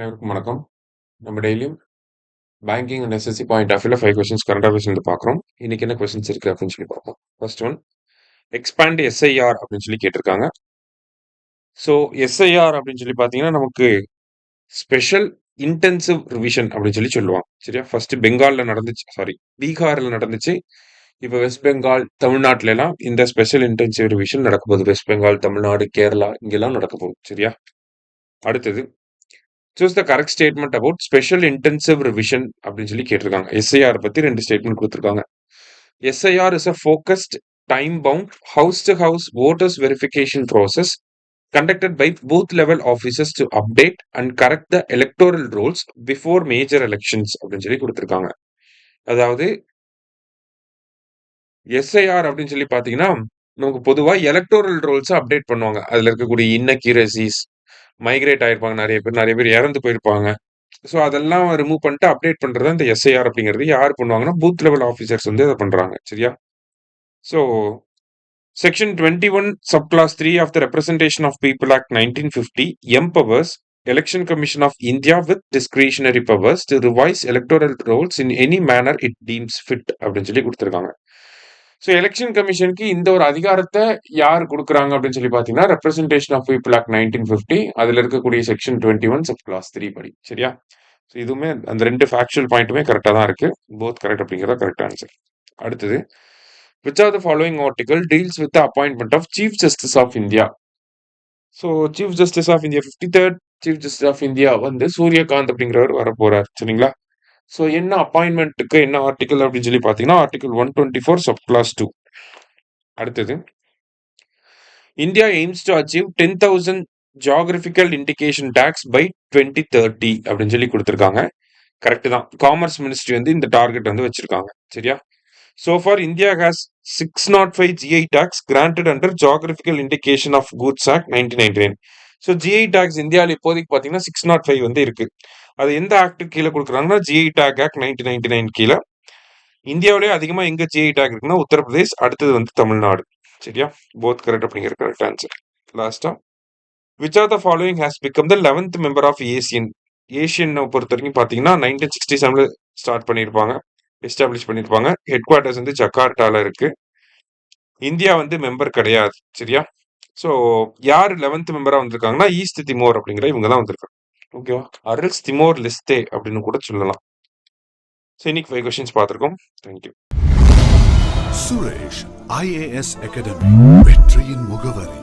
அனைவருக்கும் வணக்கம். நம்ம டெய்லியும் banking and SSC point of வியூல 5 கொஸ்டின்ஸ் கரண்ட் அஃபேர்ஸ் வந்து பார்க்குறோம். இன்னைக்கு என்ன கொஸ்டின்ஸ் இருக்கு அப்படின்னு சொல்லி பார்ப்போம். ஃபர்ஸ்ட் ஒன், எக்ஸ்பேண்ட் எஸ்ஐஆர் அப்படின்னு சொல்லி கேட்டிருக்காங்க. ஸோ எஸ்ஐஆர் அப்படின்னு சொல்லி பார்த்தீங்கன்னா நமக்கு ஸ்பெஷல் இன்டென்சிவ் ரிவிஷன் அப்படின்னு சொல்லி சொல்லுவாங்க. சரியா? ஃபர்ஸ்ட் பெங்கால்ல நடந்துச்சு, பீகார்ல நடந்துச்சு. இப்போ வெஸ்ட் பெங்கால், தமிழ்நாட்டுல எல்லாம் இந்த ஸ்பெஷல் இன்டென்சிவ் ரிவிஷன் நடக்க போகுது. வெஸ்ட் பெங்கால், தமிழ்நாடு, கேரளா இங்கெல்லாம் நடக்க போகுது. சரியா? அடுத்தது, choose the correct statement about special intensive revision அப்படின்னு சொல்லி கேட்டிருக்காங்க. எஸ்ஐஆர் பத்தி 2 ஸ்டேட்மெண்ட் கொடுத்திருக்காங்க. SIR is a focused, time-bound, house-to-house voters verification process conducted by booth-level officers to update and correct the electoral rolls before major elections அப்படின்னு சொல்லி கொடுத்திருக்காங்க. அதாவது SIR அப்படின்னு சொல்லி பார்த்தீங்கன்னா, நமக்கு பொதுவா எலக்டோரல் ரோல்ஸ அப்டேட் பண்ணுவாங்க. அதுல இருக்கக்கூடிய இன்னக்யூரசிஸ், மைக்ரேட் ஆயிருப்பாங்க நெறைய பேர் இறந்து போயிருப்பாங்க. ஸோ அதெல்லாம் ரிமூவ் பண்ணிட்டு அப்டேட் பண்றது தான் இந்த எஸ்ஐஆர் அப்படிங்கிறது. யார் பண்ணுவாங்கன்னா, பூத் லெவல் ஆஃபீசர்ஸ் வந்து அத பண்றாங்க. சரியா? So section 21 sub clause 3 of the representation of people act 1950 empowers election commission of India with discretionary powers to revise electoral rolls in any manner it deems fit அப்படின்னு சொல்லி கொடுத்திருக்காங்க. So election கமிஷனுக்கு இந்த ஒரு அதிகாரத்தை யார் கொடுக்குறாங்க அப்படின்னு சொல்லி பார்த்தீங்கன்னா, ரெப்ரசன்டேஷன் ஆஃப் பீப்புள் ஆக்ட் 1950 அதுல இருக்கக்கூடிய செக்ஷன் 21 சப் கிளாஸ் 3 படி. சரியா? ஸோ இதுவுமே அந்த 2 ஃபேக்சுவல் பாயிண்ட்டுமே கரெக்டாக தான் இருக்கு. போத் கரெக்ட் அப்படிங்கிறத கரெக்ட் ஆன்சர். அடுத்தது, which are the following article deals with the appointment of chief justice of India? So chief justice of India 53rd chief justice of India வந்து சூரியகாந்த் அப்படிங்கிறவர் வர போறார். சரிங்களா? ஸோ என்ன அப்பாயின்மெண்ட்டுக்கு என்ன ஆர்டிகல் அப்படின்னு சொல்லி பார்த்தீங்கன்னா, ஆர்டிகல் 124 சப் கிளாஸ் 2. அடுத்தது, India aims to achieve 10,000 geographical indication tags by 2030 அப்படின்னு சொல்லி கொடுத்துருக்காங்க. கரெக்ட் தான். காமர்ஸ் மினிஸ்ட்ரி வந்து இந்த டார்கெட் வந்து வச்சிருக்காங்க. சரியா? So far, India has 605 GI tax granted under Geographical Indication of Goods Act 1999. So GI tags இந்தியாவில் இப்போதைக்கு பார்த்தீங்கன்னா 605 வந்து இருக்கு. அது எந்த ஆக்ட் கீழே கொடுக்குறாங்கன்னா, ஜிஐ டாக் ஆக்ட் 1999 கீழே. இந்தியாவிலேயே அதிகமாக எங்க ஜிஐ டாக் இருக்குன்னா உத்தரப்பிரதேஷ், அடுத்தது வந்து தமிழ்நாடு. சரியா? போத் கரெக்ட் அப்படிங்கிற கரெக்ட் ஆன்சர். லாஸ்டா, which are the following has become the 11th member of ASEAN பொறுத்த வரைக்கும் பார்த்தீங்கன்னா 1967 ஸ்டார்ட் பண்ணியிருப்பாங்க, எஸ்டாப்ளிஷ் பண்ணியிருப்பாங்க. ஹெட் குவார்ட்டர்ஸ் வந்து ஜகார்ட்டால இருக்கு. இந்தியா வந்து மெம்பர் கிடையாது. சரியா? ஸோ யார் 11th மெம்பரா வந்திருக்காங்கன்னா, ஈஸ்ட் திமோர் அப்படிங்கிற இவங்க தான் வந்திருக்காங்க. ஓகேவா? அரில்ஸ் திமோர் லெஸ்தே அப்படின்னு கூட சொல்லலாம். ஸோ இன்னைக்கு 5 கொஸ்டின்ஸ் பார்த்துருக்கோம். தேங்க்யூ. சுரேஷ் IAS அகாடமி, வெற்றியின் முகவரி.